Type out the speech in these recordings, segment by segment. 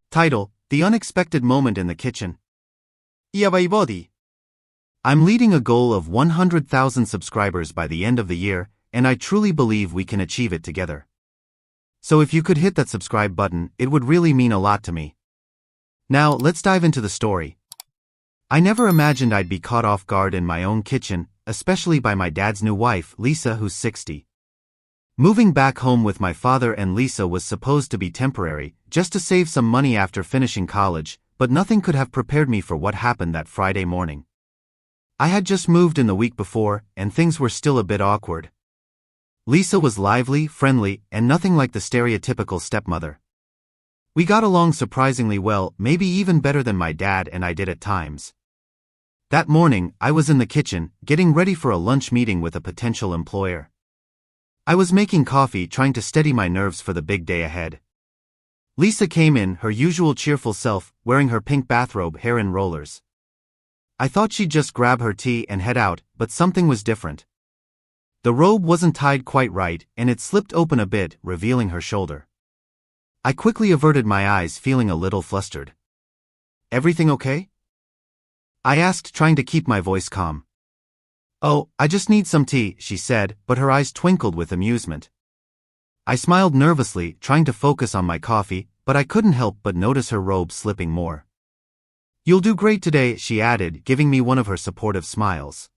Title: The Unexpected Moment in the Kitchen. Body. I'm leading a goal of 100,000 subscribers by the end of the year, and I truly believe we can achieve it together. So if you could hit that subscribe button, it would really mean a lot to me. Now, let's dive into the story. I never imagined I'd be caught off guard in my own kitchen, especially by my dad's new wife, Lisa, who's 60. Moving back home with my father and Lisa was supposed to be temporary, just to save some money after finishing college, but nothing could have prepared me for what happened that Friday morning. I had just moved in the week before, and things were still a bit awkward. Lisa was lively, friendly, and nothing like the stereotypical stepmother. We got along surprisingly well, maybe even better than my dad and I did at times. That morning, I was in the kitchen, getting ready for a lunch meeting with a potential employer. I was making coffee, trying to steady my nerves for the big day ahead. Lisa came in, her usual cheerful self, wearing her pink bathrobe, hair in rollers. I thought she'd just grab her tea and head out, but something was different. The robe wasn't tied quite right, and it slipped open a bit, revealing her shoulder. I quickly averted my eyes, feeling a little flustered. "Everything okay?" I asked, trying to keep my voice calm. "Oh, I just need some tea," she said, but her eyes twinkled with amusement. I smiled nervously, trying to focus on my coffee, but I couldn't help but notice her robe slipping more. "You'll do great today," she added, giving me one of her supportive smiles.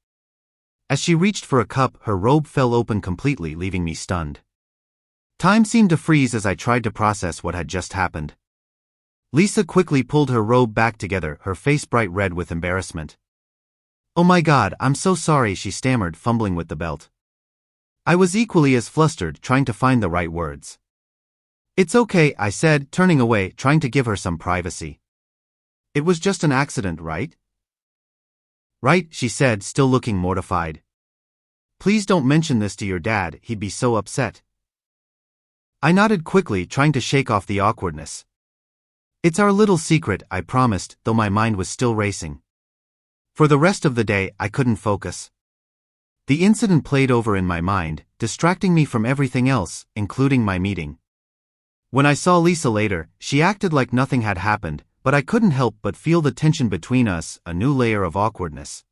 As she reached for a cup, her robe fell open completely, leaving me stunned. Time seemed to freeze as I tried to process what had just happened. Lisa quickly pulled her robe back together, her face bright red with embarrassment. "Oh my God, I'm so sorry," she stammered, fumbling with the belt. I was equally as flustered, trying to find the right words. "It's okay," I said, turning away, trying to give her some privacy. "It was just an accident, right?" "Right," she said, still looking mortified. "Please don't mention this to your dad, he'd be so upset." I nodded quickly, trying to shake off the awkwardness. "It's our little secret," I promised, though my mind was still racing. For the rest of the day, I couldn't focus. The incident played over in my mind, distracting me from everything else, including my meeting. When I saw Lisa later, she acted like nothing had happened, but I couldn't help but feel the tension between us, a new layer of awkwardness.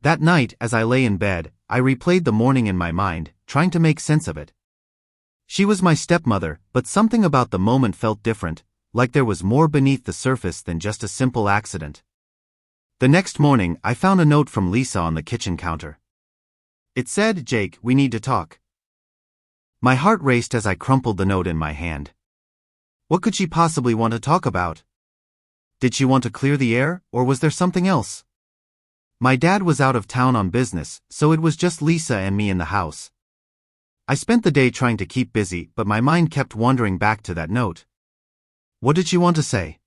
That night, as I lay in bed, I replayed the morning in my mind, trying to make sense of it. She was my stepmother, but something about the moment felt different, like there was more beneath the surface than just a simple accident. The next morning, I found a note from Lisa on the kitchen counter. It said, "Jake, we need to talk." My heart raced as I crumpled the note in my hand. What could she possibly want to talk about? Did she want to clear the air, or was there something else? My dad was out of town on business, so it was just Lisa and me in the house. I spent the day trying to keep busy, but my mind kept wandering back to that note. What did she want to say?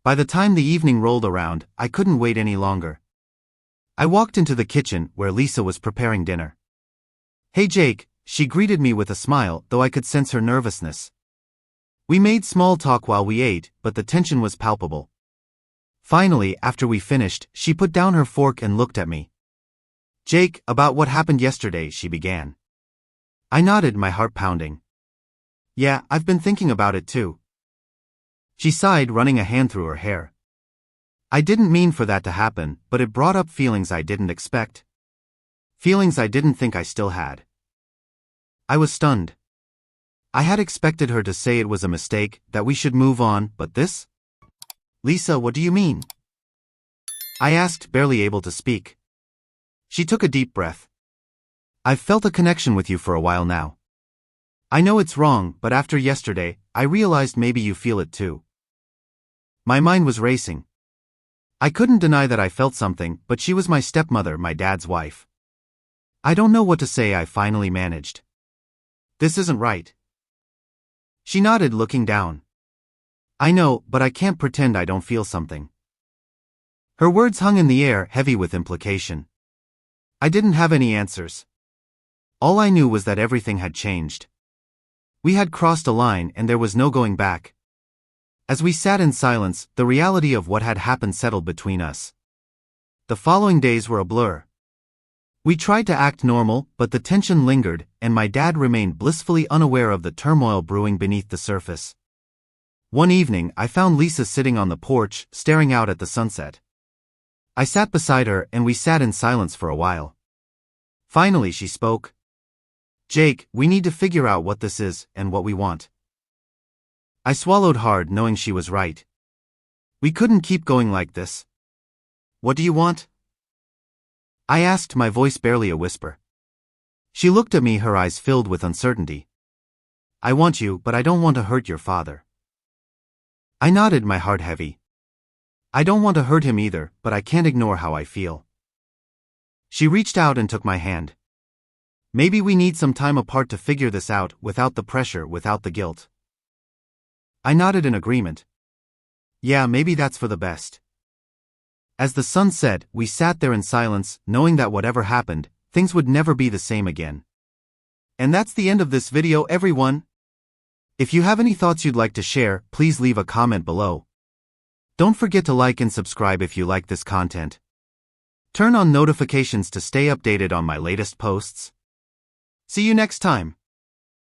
By the time the evening rolled around, I couldn't wait any longer. I walked into the kitchen, where Lisa was preparing dinner. "Hey Jake," she greeted me with a smile, though I could sense her nervousness. We made small talk while we ate, but the tension was palpable. Finally, after we finished, she put down her fork and looked at me. "Jake, about what happened yesterday," she began. I nodded, my heart pounding. "Yeah, I've been thinking about it too." She sighed, running a hand through her hair. "I didn't mean for that to happen, but it brought up feelings I didn't expect. Feelings I didn't think I still had." I was stunned. I had expected her to say it was a mistake, that we should move on, but this? "Lisa, what do you mean?" I asked, barely able to speak. She took a deep breath. "I've felt a connection with you for a while now. I know it's wrong, but after yesterday, I realized maybe you feel it too." My mind was racing. I couldn't deny that I felt something, but she was my stepmother, my dad's wife. "I don't know what to say," I finally managed. "This isn't right." She nodded, looking down. "I know, but I can't pretend I don't feel something." Her words hung in the air, heavy with implication. I didn't have any answers. All I knew was that everything had changed. We had crossed a line and there was no going back. As we sat in silence, the reality of what had happened settled between us. The following days were a blur. We tried to act normal, but the tension lingered, and my dad remained blissfully unaware of the turmoil brewing beneath the surface. One evening, I found Lisa sitting on the porch, staring out at the sunset. I sat beside her and we sat in silence for a while. Finally she spoke. Jake, we need to figure out what this is and what we want. I swallowed hard, knowing she was right. We couldn't keep going like this. What do you want? I asked, my voice barely a whisper. She looked at me, her eyes filled with uncertainty. I want you, but I don't want to hurt your father. I nodded, my heart heavy. I don't want to hurt him either, but I can't ignore how I feel. She reached out and took my hand. Maybe we need some time apart to figure this out, without the pressure, without the guilt. I nodded in agreement. Yeah, maybe that's for the best. As the sun set, we sat there in silence, knowing that whatever happened, things would never be the same again. And that's the end of this video, everyone. If you have any thoughts you'd like to share, please leave a comment below. Don't forget to like and subscribe if you like this content. Turn on notifications to stay updated on my latest posts. See you next time.